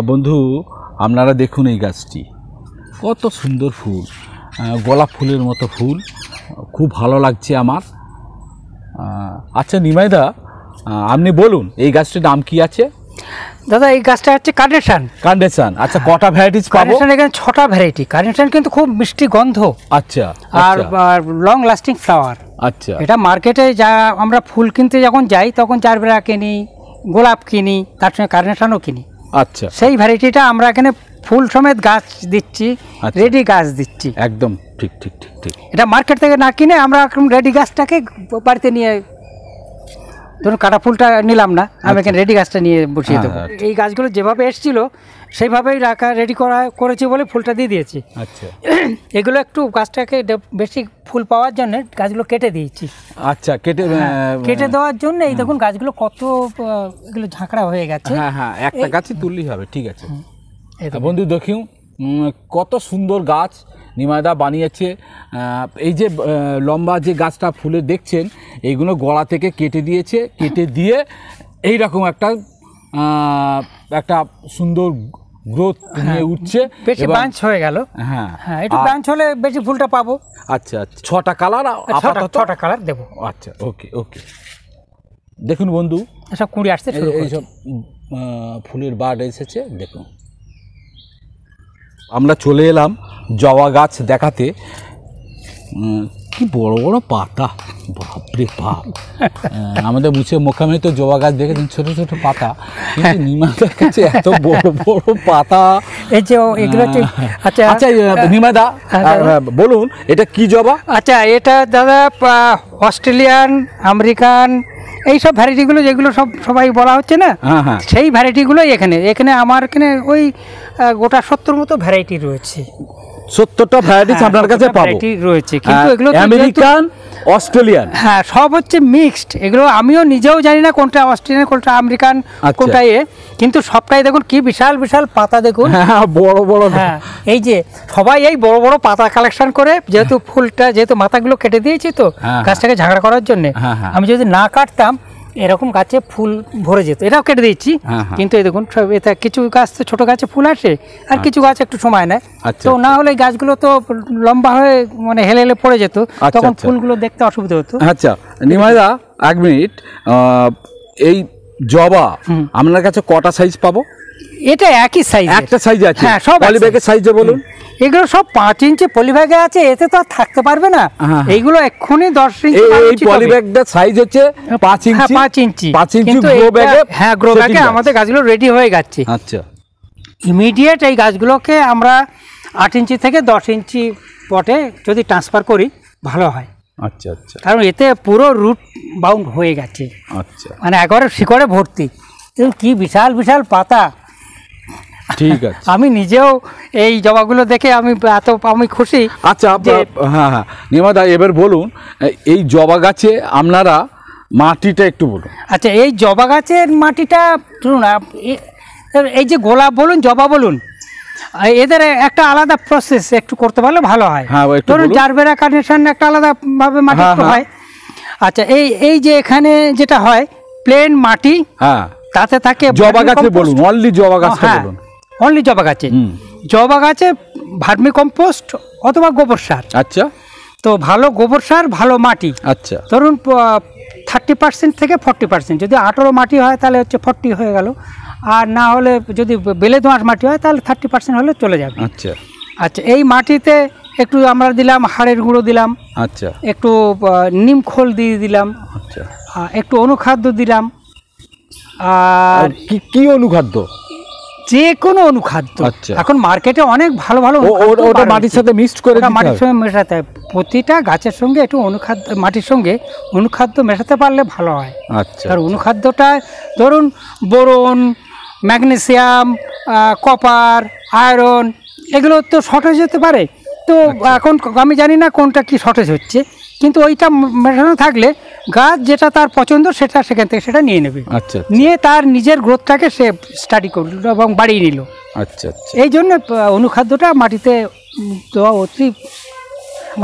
বন্ধু আপনারা দেখুন এই গাছটি কত সুন্দর ফুল, গোলাপ ফুলের মতো ফুল, খুব ভালো লাগছে আমার। আচ্ছা নিমাইদা, আপনি বলুন এই গাছটির নাম কি আছে? দাদা এই গাছটা হচ্ছে কার্নেশন। কার্নেশন, আচ্ছা কটা ভ্যারাইটিস পাবো? কার্নেশন এখানে 6টা ভ্যারাইটি। কার্নেশন কিন্তু খুব মিষ্টি গন্ধ, আচ্ছা, আর লং লাস্টিং ফ্লাওয়ার। আচ্ছা, এটা মার্কেটে যা আমরা ফুল কিনতে যখন যাই তখন জারবেরা কিনি, গোলাপ কিনি, তার সঙ্গে কার্নেশনও কিনি। আচ্ছা, সেই ভ্যারাইটিটা আমরা এখানে ফুল সমেত গাছ দিচ্ছি, রেডি গাছ দিচ্ছি। একদম ঠিক ঠিক ঠিক ঠিক। এটা মার্কেট থেকে না কিনে আমরা রেডি গাছটাকে বাড়িতে নিয়ে, ধরুন কাটা ফুলটা নিলাম না, আমি এখানে রেডি গাছটা নিয়ে বসিয়ে দেবো। এই গাছগুলো যেভাবে এসেছিল সেইভাবেই রাখা রেডি করেছি বলে ফুলটা দিয়ে দিয়েছি। আচ্ছা, এগুলো একটু গাছটাকে বেশি ফুল পাওয়ার জন্য গাছগুলো কেটে দিয়েছি। আচ্ছা, কেটে দেওয়ার জন্য এই দেখুন গাছগুলো কত এগুলো ঝাঁকড়া হয়ে গেছে। হ্যাঁ হ্যাঁ, একটা গাছই তুললেই হবে, ঠিক আছে। বন্ধু দেখুন কত সুন্দর গাছ নিমাইদা বানিয়েছে। এই যে লম্বা যে গাছটা ফুলের দেখছেন, এইগুলো গোড়া থেকে কেটে দিয়েছে, কেটে দিয়ে এই রকম একটা সুন্দর গ্রোথ নিয়ে উঠছে, বেশি ব্রাঞ্চ হয়ে গেল। হ্যাঁ হ্যাঁ, একটু ব্রাঞ্চ হলে বেশি ফুলটা পাবো। আচ্ছা আচ্ছা, 6টা কালার, 6টা কালার দেবো। আচ্ছা, ওকে ওকে। দেখুন বন্ধু সব কুড়ি আসছে, এইসব ফুলের বার্ড এসেছে। দেখুন আমরা চলে এলাম জবা গাছ দেখাতে। কি বড় বড় পাতা, বাপরে বাপ! আমাদের মুছে মোকামে তো জবা গাছ দেখেছেন ছোট ছোট পাতা, কিন্তু নিমাইদার কাছে এত বড় বড় পাতা। এই যে এগুলো। আচ্ছা আচ্ছা নিমাইদা বলুন এটা কি জবা? আচ্ছা এটা দাদা অস্ট্রেলিয়ান, আমেরিকান, এইসব ভ্যারাইটিগুলো যেগুলো সবাই বলা হচ্ছে না, সেই ভ্যারাইটিগুলোই এখানে আমার এখানে ওই গোটা 70 মতো ভ্যারাইটি রয়েছে। 70টা ভ্যারাইটিস আপনার কাছে পাবো রয়েছে, কিন্তু এগুলো আমেরিকান, অস্ট্রেলিয়ান, হ্যাঁ সব হচ্ছে মিক্সড। এগুলো আমিও নিজেও জানি না কোনটা অস্ট্রেলিয়ান, কোনটা আমেরিকান, কোনটা কিন্তু সবটাই দেখুন কি বিশাল বিশাল পাতা, দেখুন বড় বড়। হ্যাঁ, এই যে সবাই এই বড় বড় পাতা কালেকশন করে, যেহেতু ফুলটা যেহেতু মাথাগুলো কেটে দিয়েছি তো গাছটাকে ঝাঁকড়া করার জন্য, আমি যদি না কাটতাম এরকম গাছে ফুল ভরে যেত। এটাও কেটে দিয়েছি, কিন্তু এই দেখুন এটা কিছু গাছ তো ছোট গাছে ফুল আসে, আর কিছু গাছ একটু সময় নেয়, তো না হলে গাছগুলো তো লম্বা হয়ে মানে হেলে হেলে পড়ে যেত, তখন ফুলগুলো দেখতে অসুবিধা হতো। আচ্ছা নিমাইদা, 1 মিনিট, এই জবা আপনার কাছে কটা সাইজ পাবো? এটা একই সাইজ, একটা সাইজ আছে। হ্যাঁ, সব পলিব্যাগের সাইজে বলুন। এগুলো সব 5 ইঞ্চি পলিব্যাগে আছে, এতে তো আর থাকতে পারবে না। এইগুলো এক্ষুনি 10 ইঞ্চি। এই পলিব্যাগটার সাইজ হচ্ছে 5 ইঞ্চি। 5 ইঞ্চি, 5 ইঞ্চি গ্রো ব্যাগে। হ্যাঁ, গ্রো ব্যাগে আমাদের গাছগুলো রেডি হয়ে যাচ্ছে। আচ্ছা, ইমিডিয়েট এই গাছগুলোকে আমরা 8 ইঞ্চি থেকে 10 ইঞ্চি পটে যদি ট্রান্সফার করি ভালো হয়। আচ্ছা আচ্ছা, কারণ এতে পুরো রুট বাউন্ড হয়ে গেছে। আচ্ছা, মানে একবারে শিকড়ে ভর্তি, কি বিশাল বিশাল পাতা। ঠিক আছে, আমি নিজেও এই জবাগুলো দেখে আমি খুশি। আচ্ছা হ্যাঁ হ্যাঁ নিমাইদা, এবার বলুন এই জবা গাছে আপনারা মাটিটা একটু বলুন। আচ্ছা, এই জবা গাছের মাটিটা শুনুন, এই যে গোলাপ বলুন, জবা বলুন, এদের একটা আলাদা প্রসেস একটু করতে পারলে ভালো হয়। ধরুন জারবেরা, কার্নেশন একটা আলাদাভাবে মাটি হয়। আচ্ছা, এই যে এখানে যেটা হয় প্লেন মাটি, তাতে থাকে জবা গাছে বলুন, অনলি জবা গাছটা বলুন। অনলি জবা গাছে, জবা গাছে ভার্মি কম্পোস্ট অথবা গোবর সার। আচ্ছা, তো ভালো গোবর সার, ভালো মাটি। আচ্ছা, ধরুন 30% থেকে 40%, যদি 18 মাটি হয় তাহলে হচ্ছে 40 হয়ে গেল, আর না হলে যদি বেলে দোআঁশ মাটি হয় তাহলে 30% হলে চলে যাবে। আচ্ছা আচ্ছা, এই মাটিতে একটু আমরা দিলাম হাড়ের গুঁড়ো দিলাম, আচ্ছা, একটু নিম খোল দিয়ে দিলাম, আচ্ছা, একটু অনুখাদ্য দিলাম। আর কি অনুখাদ্য? যে কোনো অনুখাদ্য। এখন মার্কেটে অনেক ভালো ভালো ওটা মাটির সাথে মিক্সড করে মাটির সঙ্গে মেশাতে হয়। প্রতিটা গাছের সঙ্গে একটু অনুখাদ্য, মাটির সঙ্গে অনুখাদ্য মেশাতে পারলে ভালো হয়। আচ্ছা, আর অনুখাদ্যটা ধরুন বোরন, ম্যাগনেসিয়াম, কপার, আয়রন, এগুলো তো শর্টেজ হতে পারে। তো এখন আমি জানি না কোনটা কি শর্টেজ হচ্ছে, কিন্তু ওইটা মেশানো থাকলে গাছ যেটা তার পছন্দ সেটা সেখান থেকে সেটা নিয়ে নেবে। আচ্ছা, নিয়ে তার নিজের গ্রোথটাকে সে স্টাডি করল এবং বাড়িয়ে নিল। আচ্ছা আচ্ছা, এই জন্য অনুখাদ্যটা মাটিতে দেওয়া অতি।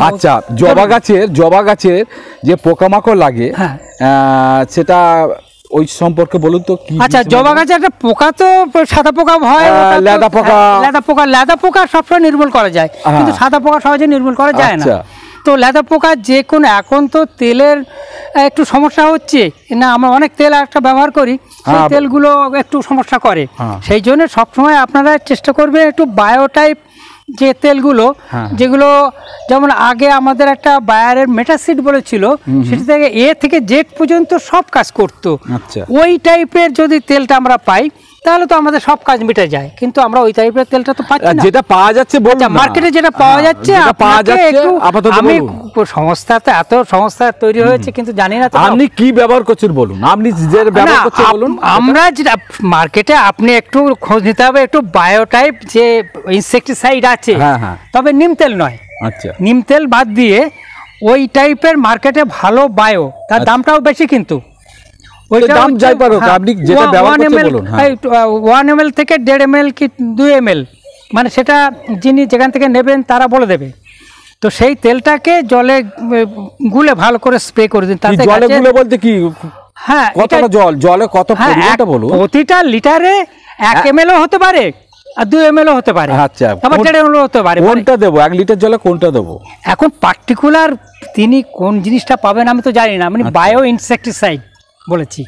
আচ্ছা, জবা গাছের যে পোকামাকড় লাগে সেটা ওই সম্পর্কে বলুন তো কি। আচ্ছা, জবা গাছে একটা পোকা তো সাদা পোকা হয়, লেদা পোকা সবসময় নির্মূল করা যায়, কিন্তু সাদা পোকা সহজে নির্মূল করা যায় না। তো লেদা পোকা যে কোনো, এখন তো তেলের একটু সমস্যা হচ্ছে না, আমরা অনেক তেল একটা ব্যবহার করি, সেই তেলগুলো একটু সমস্যা করে। সেই জন্য সবসময় আপনারা চেষ্টা করবেন একটু বায়োটাইপ যে তেলগুলো, যেগুলো যেমন আগে আমাদের একটা বায়ারের মেটাসিড বলেছিল, সেটা থেকে এ থেকে জেড পর্যন্ত সব কাজ করতো। ওই টাইপের যদি তেলটা আমরা পাই তাহলে তো আমাদের সব কাজ মিটে যায়, কিন্তু আমরা ওই টাইপের তেলটা তো পাচ্ছি না। যেটা পাওয়া যাচ্ছে মার্কেটে, যেটা পাওয়া যাচ্ছে, আমি সংস্থাতে এত সংস্থা তৈরি হয়েছে কিন্তু জানি না আপনি কি ব্যবহার করছেন বলুন, আপনি যে ব্যবহার করছেন বলুন। আমরা যেটা মার্কেটে, আপনি একটু খোঁজ নিতে হবে, একটু বায়োটাইপ যে ইনসেকটিসাইড আছে, তবে নিম তেল নয়। আচ্ছা, নিম তেল বাদ দিয়ে ওই টাইপের মার্কেটে ভালো বায়ো, তার দামটাও বেশি, কিন্তু দাম যাই পারো, আপনি যেটা ব্যবহার করছেন বলুন। 1 ml থেকে 1.5 ml কি 2 ml, মানে সেটা যিনি যেখান থেকে নেবেন তারা বলে দেবে। তো সেই তেলটাকে জলে গুলে ভালো করে স্প্রে করে দিন। তাতে জলে গুলে বলতে কি, হ্যাঁ, কতটা জলে কত পরিমাণটা বলুন। প্রতিটা লিটারে 1 ml হতে পারে আর 2 ml হতে পারে। আচ্ছা, আবার 1.5 ml হতে পারে। কোনটা দেবো 1 লিটার জলে, কোনটা দেবো? এখন পার্টিকুলার তিনি কোন জিনিসটা পাবেন আমি তো জানি না, মানে বায়ো ইনসেকটিসাইড বলেছি,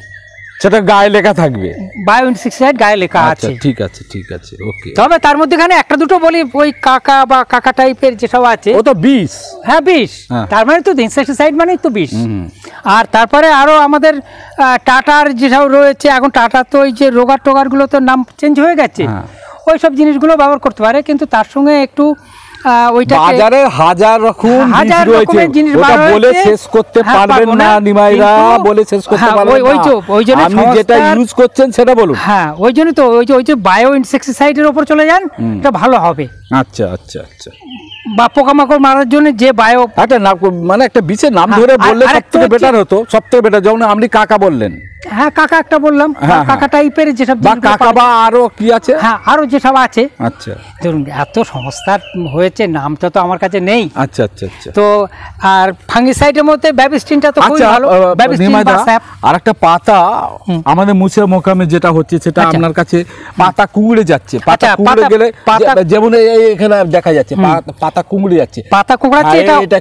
সেটা গায়ে লেখা থাকবে, বায়ো ইনসেকটিসাইড গায়ে লেখা আছে। ঠিক আছে, ঠিক আছে, ওকে। তবে তার মধ্যেখানে একটা দুটো বলি, ওই কাকা বা কাকা টাইপের যেসব আছে, ও তো বিষ। হ্যাঁ, বিষ। তার মানে তো ইনসেকটিসাইড মানে তো বিষ। আর তারপরে আরো আমাদের টাটার যেসব রয়েছে, এখন টাটা তো ওই যে রোগার টোগারগুলো তো নাম চেঞ্জ হয়ে গেছে, ওই সব জিনিসগুলো ব্যবহার করতে পারে, কিন্তু তার সঙ্গে একটু বাজারে হাজার রকমের জিনিস বলে শেষ করতে পারবেন না নিমাইরা, বলে শেষ করতে পারবেন না। ওই জন্য আপনি যেটা ইউজ করছেন সেটা বলুন। হ্যাঁ, ওই জন্য তো ওই যে বায়ো ইনসেকটিসাইডের উপর চলে যান, এটা ভালো হবে। আচ্ছা, আচ্ছা, আচ্ছা। বা পোকামাকড় মারার জন্য যে বায়ো, একটা নাম, মানে একটা বিশেষ নাম ধরে বললে সবথেকে বেটার হতো, সবথেকে বেটার। যেমন আপনি কাকা বললেন, হ্যাঁ কাকা একটা বললাম, কাকা টাইপের যেসব কাকা, বা আরো কি আছে, হ্যাঁ আরো যেসব আছে। আচ্ছা, ধরুন এত সংস্থার হয়েছে, নামটা তো আমার কাছে নেই। আচ্ছা, আচ্ছা, আচ্ছা। তো আর ফাঙ্গিসাইডের মধ্যে ব্যাবিস্টিনটা তো খুবই ভালো। আর একটা পাতা আমাদের মুছে মোকামে যেটা হচ্ছে, সেটা আপনার কাছে পাতা কুঁকড়ে যাচ্ছে, পাতা কুঁকড়ে গেলে যেমন এখানে দেখা যাচ্ছে পাতা কুঁকড়ে যাচ্ছে, পাতা কুঁকড়াচ্ছে, এটা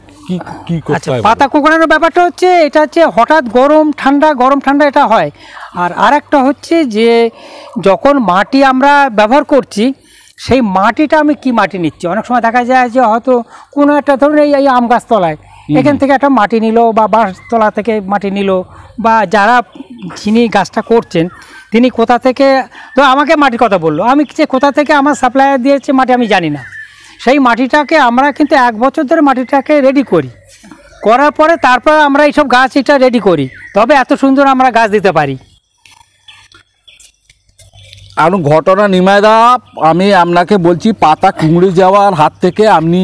কি করতে হয়? পাতা কুঁকড়ানোর ব্যাপারটা হচ্ছে, এটা হচ্ছে হঠাৎ গরম ঠান্ডা এটা হয়। আর আরেকটা হচ্ছে যে যখন মাটি আমরা ব্যবহার করছি, সেই মাটিটা আমি কি মাটি নিচ্ছি। অনেক সময় দেখা যায় যে হয়তো কোনো একটা, ধরুন এই আম গাছ তলায় এখান থেকে একটা মাটি নিল, বা বাঁশ তলা থেকে মাটি নিল, বা যিনি গাছটা করছেন তিনি কোথা থেকে, তো আমাকে মাটির কথা বললো, আমি যে কোথা থেকে আমার সাপ্লায়ার দিয়েছে মাটি আমি জানি না। সেই মাটিটাকে আমরা কিন্তু 1 বছর ধরে মাটিটাকে রেডি করার পরে তারপর আমরা এইসব গাছ এটা রেডি করি, তবে এত সুন্দর আমরা গাছ দিতে পারি। আর ঘটনা নিমাইদা, আমি আপনাকে বলছি, পাতা কুঁকড়ে যাওয়ার হাত থেকে আপনি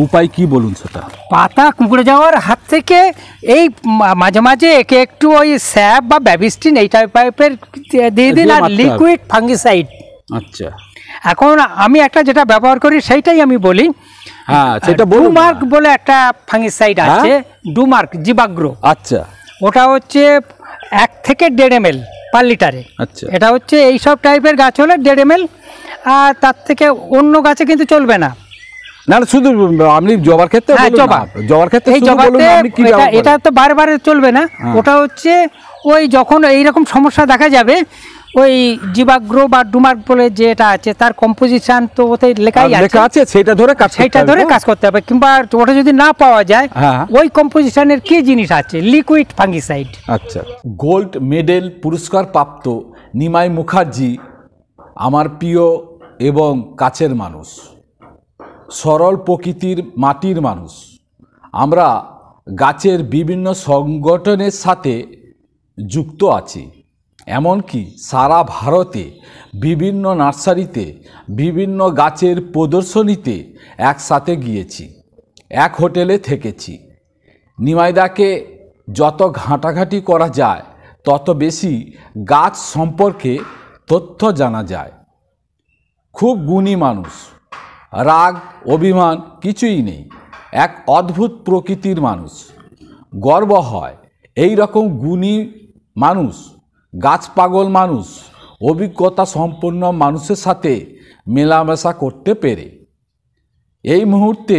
উপায় কি বলুন সেটা। পাতা কুঁকড়ে যাওয়ার হাত থেকে এই মাঝে মাঝে একে একটু ওই স্যাপ বা ব্যাবিস্টিন এই টাইপের দিয়ে দিন, আর লিকুইড ফাঙ্গিসাইড। আচ্ছা, এখন আমি একটা যেটা ব্যবহার করি সেইটাই আমি বলি। হ্যাঁ, সেটা বলুন। ডুমার্ক বলে একটা ফাঙ্গিসাইড আছে, ডুমার্ক জিবাগ্রো। আচ্ছা, ওটা হচ্ছে 1 থেকে 1.5 ml পার লিটারে। আচ্ছা, এটা হচ্ছে এইসব টাইপের গাছ হলে 1.5 ml, আর তার থেকে অন্য গাছে কিন্তু চলবে না। না, শুধু আপনি জবার ক্ষেত্রে, জবার ক্ষেত্রে এটা তো বারে চলবে না। ওটা হচ্ছে ওই যখন এইরকম সমস্যা দেখা যাবে, ওই জিবাগ্রো বা ডুমার্ক বলে যেটা আছে তার কম্পোজিশন তো ওতে লেখাই আছে, সেটা ধরে কাজ করতে হবে। কিংবা ওটা যদি না পাওয়া যায়, ওই কম্পোজিশনের কি জিনিস আছে, লিকুইড ফাঙ্গিসাইড। আচ্ছা, গোল্ড মেডেল পুরস্কার প্রাপ্ত নিমাই মুখার্জি আমার প্রিয় এবং কাছের মানুষ, সরল প্রকৃতির মাটির মানুষ। আমরা গাছের বিভিন্ন সংগঠনের সাথে যুক্ত আছি, এমনকি সারা ভারতে বিভিন্ন নার্সারিতে বিভিন্ন গাছের প্রদর্শনীতে একসাথে গিয়েছি, এক হোটেলে থেকেছি। নিমাইদাকে যত ঘাঁটাঘাঁটি করা যায় তত বেশি গাছ সম্পর্কে তথ্য জানা যায়। খুব গুণী মানুষ, রাগ অভিমান কিছুই নেই, এক অদ্ভুত প্রকৃতির মানুষ। গর্ব হয় এই রকম গুণী মানুষ, গাছ পাগল মানুষ, অভিজ্ঞতা সম্পন্ন মানুষের সাথে মেলামেশা করতে পেরে এই মুহূর্তে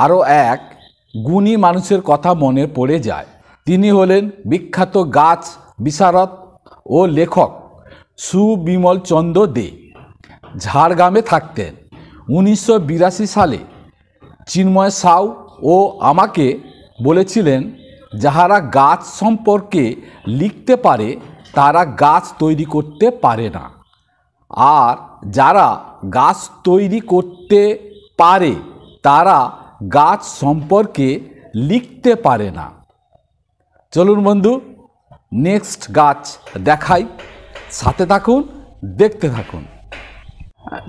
আরও এক গুণী মানুষের কথা মনে পড়ে যায়। তিনি হলেন বিখ্যাত গাছ বিশারদ ও লেখক সুবিমল চন্দ্র দে। ঝাড়গ্রামে থাকতেন। 1982 সালে চিন্ময় সাউ ও আমাকে বলেছিলেন, যাহারা গাছ সম্পর্কে লিখতে পারে তারা গাছ তৈরি করতে পারে না, আর যারা গাছ তৈরি করতে পারে তারা গাছ সম্পর্কে লিখতে পারে না। চলুন বন্ধু, নেক্সট গাছ দেখাই, সাথে থাকুন, দেখতে থাকুন।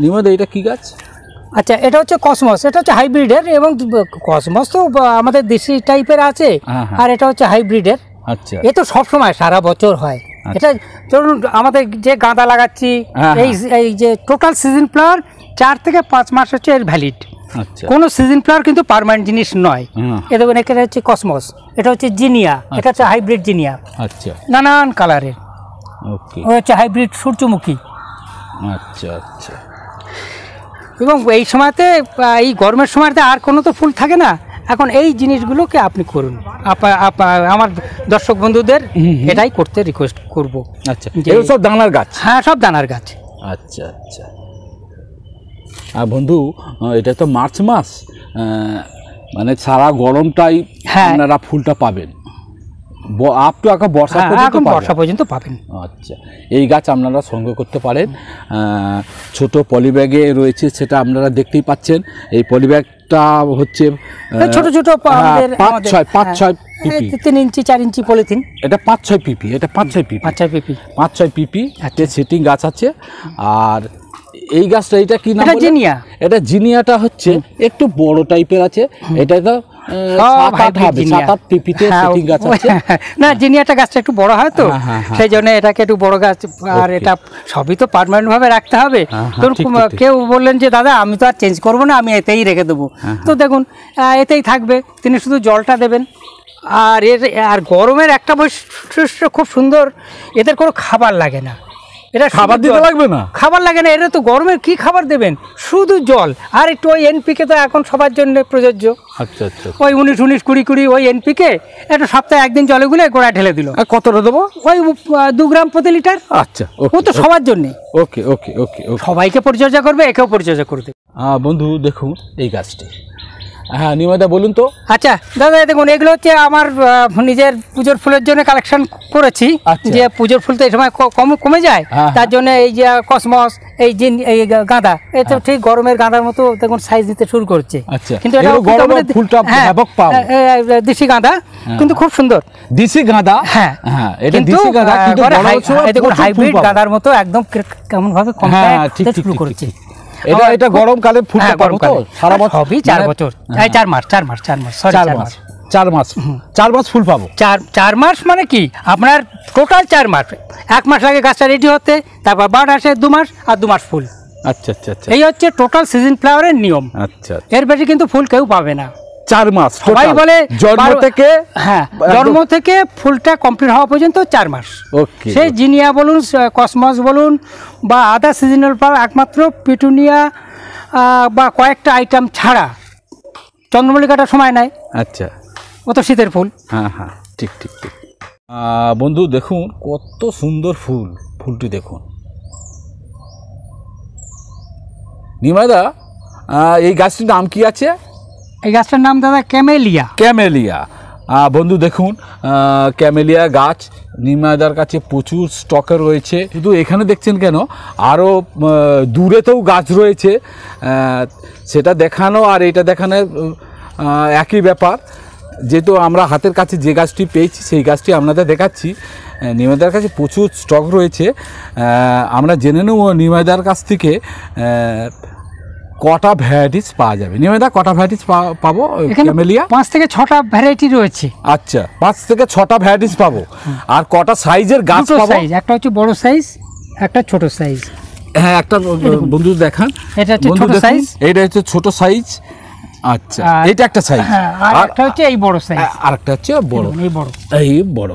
নিমাদা, এটা কি গাছ? আচ্ছা, এটা হচ্ছে কসমস। এটা হচ্ছে হাইব্রিডের, এবং কসমস তো আমাদের দেশি টাইপের আছে, আর এটা হচ্ছে হাইব্রিডের। আচ্ছা, এ তো সবসময় সারা বছর হয়। এটা ধরুন আমাদের যে গাঁদা লাগাচ্ছি, এই যে টোটাল সিজন ফ্লাওয়ার 4 থেকে 5 মাস হচ্ছে এর ভ্যালিড। আচ্ছা, কোনো সিজন ফ্লাওয়ার কিন্তু পার্মানেন্ট জিনিস নয়। এটা এটা হচ্ছে কসমস, এটা হচ্ছে জিনিয়া, এটা হচ্ছে হাইব্রিড জিনিয়া। আচ্ছা, নানান কালারের। ওকে, ও হচ্ছে হাইব্রিড সূর্যমুখী। আচ্ছা আচ্ছা। এবং এই সময়তে, এই গরমের সময়তে আর কোনো তো ফুল থাকে না, এখন এই জিনিসগুলোকে আপনি করুন। আমার দর্শক বন্ধুদের এটাই করতে রিকোয়েস্ট করব। আচ্ছা, এগুলো সব দানার গাছ? হ্যাঁ, সব দানার গাছ। আচ্ছা আচ্ছা। আর বন্ধু, এটা তো মার্চ মাস, মানে সারা গরমটাই আপনারা ফুলটা পাবেন, আপ টু বর্ষা পর্যন্ত পাবেন। আচ্ছা, এই গাছ আপনারা সংগ্রহ করতে পারেন। ছোট পলিব্যাগে রয়েছে, সেটা আপনারা দেখতেই পাচ্ছেন। এই পলিব্যাগটা হচ্ছে ছোট ছোট 5-6 পিপি, 3 ইঞ্চি 4 ইঞ্চি পলিথিন। এটা 5-6 পিপি, এটা 5-6 পিপি, 5-6 পিপি সেটিং গাছ আছে। আর এই গাছটা, এটা কি নাম? জিনিয়া। এটা জিনিয়াটা হচ্ছে একটু বড় টাইপের আছে। এটা তো 7-8 পিপিতে সেটিং গাছ আছে। না, জিনিয়াটা গাছটা একটু বড় হয় তো, সেই জন্য এটাকে একটু বড় গাছ। আর এটা সবই তো পার্মানেন্ট ভাবে রাখতে হবে। কেউ বললেন যে দাদা আমি তো আর চেঞ্জ করবো না, আমি এতেই রেখে দেবো, তো দেখুন এতেই থাকবে। তিনি শুধু জলটা দেবেন। আর গরমের একটা বৈশিষ্ট্য খুব সুন্দর, এদের কোনো খাবার লাগে না। এটা খাবার দিতে লাগবে না, খাবার লাগে না। এটা তো গরমের কি খাবার দেবেন, শুধু জল আর একটু ওই এনপিকে, তো এখন সবার জন্য প্রযোজ্য। আচ্ছা আচ্ছা, ওই 19-19-20 ওই এনপিকে একটা সপ্তাহে একদিন জলে গুলে গোড়ায় ঢেলে দিল। কতটা দেবো? ওই 2 গ্রাম প্রতি লিটার। আচ্ছা, ও তো সবার জন্য। ওকে ওকে ওকে, সবাইকে পরিচর্যা করবে, একেও পরিচর্যা করবে। বন্ধু দেখুন এই গাছটি। হ্যাঁ নিমাদা, বলুন তো। আচ্ছা দাদা, দেখুন এগুলো হচ্ছে আমার নিজের পুজোর ফুলের জন্য কালেকশন করেছি। যে পুজোর ফুল তো এই সময় কমে যায়, তার জন্য এই যে কসমস, এই গাঁদা, এই তো ঠিক গরমের গাঁদার মতো দেখুন সাইজ দিতে শুরু করছে। কিন্তু দেশি গাঁদা, কিন্তু খুব সুন্দর দেশি গাঁদা। হ্যাঁ, এটা দেশি গাঁদা, কিন্তু দেখুন হাইব্রিড গাঁদার মতো একদম কেমন ভাবে কমপ্যাক্ট শুরু করছে। এটা গরমকালে ফুলটা পাবো তো সারা বছর? সবই 4 বছর, 4 মাস 4 মাস ফুল পাবো। 4 মাস মানে কি, আপনার টোটাল 4 মাস। 1 মাস লাগে গাছটা রেডি হতে, তারপর বাড আসে 2 মাস, আর 2 মাস ফুল। আচ্ছা আচ্ছা আচ্ছা, এই হচ্ছে টোটাল সিজন ফ্লাওয়ারের নিয়ম। আচ্ছা, এর বেশি কিন্তু ফুল কেউ পাবে না। 4 মাস সবাই বলে জন্ম থেকে, হ্যাঁ, জন্ম থেকে ফুলটা কমপ্লিট হওয়া পর্যন্ত 4 মাস। ওকে, সেই জিনিয়া বলুন, কসমস বলুন, বা আদার সিজনাল ফ্লাওয়ার, একমাত্র পিটুনিয়া বা কয়েকটা আইটেম ছাড়া চন্দ্রমল্লিকাটা সময় নেয়। আচ্ছা, ও তো শীতের ফুল। হ্যাঁ হ্যাঁ, ঠিক ঠিক ঠিক। বন্ধু দেখুন কত সুন্দর ফুলটি দেখুন। নিমাদা, এই গাছটির নাম কি আছে? এই গাছটার নাম দাদা ক্যামেলিয়া। ক্যামেলিয়া। বন্ধু দেখুন, ক্যামেলিয়া গাছ নিমাদার কাছে প্রচুর স্টকে রয়েছে। শুধু এখানে দেখছেন কেন, আরও দূরেতেও গাছ রয়েছে। সেটা দেখানো আর এটা দেখানো একই ব্যাপার। যেহেতু আমরা হাতের কাছে যে গাছটি পেয়েছি সেই গাছটি আপনাদের দেখাচ্ছি। নিমাদার কাছে প্রচুর স্টক রয়েছে। আমরা জেনে নেব নিমাদার কাছ থেকে কটা ভ্যারাইটিস পাওয়া যাবে। নিমাদা, কটা ভ্যারাইটিস পাবো? ক্যামেলিয়া 5 থেকে 6টা ভ্যারাইটি রয়েছে। আচ্ছা, 5 থেকে 6টা ভ্যারাইটিস পাবো। আর কটা সাইজের গাছ পাবো? একটা হচ্ছে বড় সাইজ, একটা ছোট সাইজ। হ্যাঁ, একটা বন্ধু দেখান। এটা হচ্ছে ছোট সাইজ, এটা হচ্ছে ছোট সাইজ। আচ্ছা, এটা একটা সাইজ, আর একটা হচ্ছে এই বড় সাইজ, আর একটা হচ্ছে বড়। এই বড়।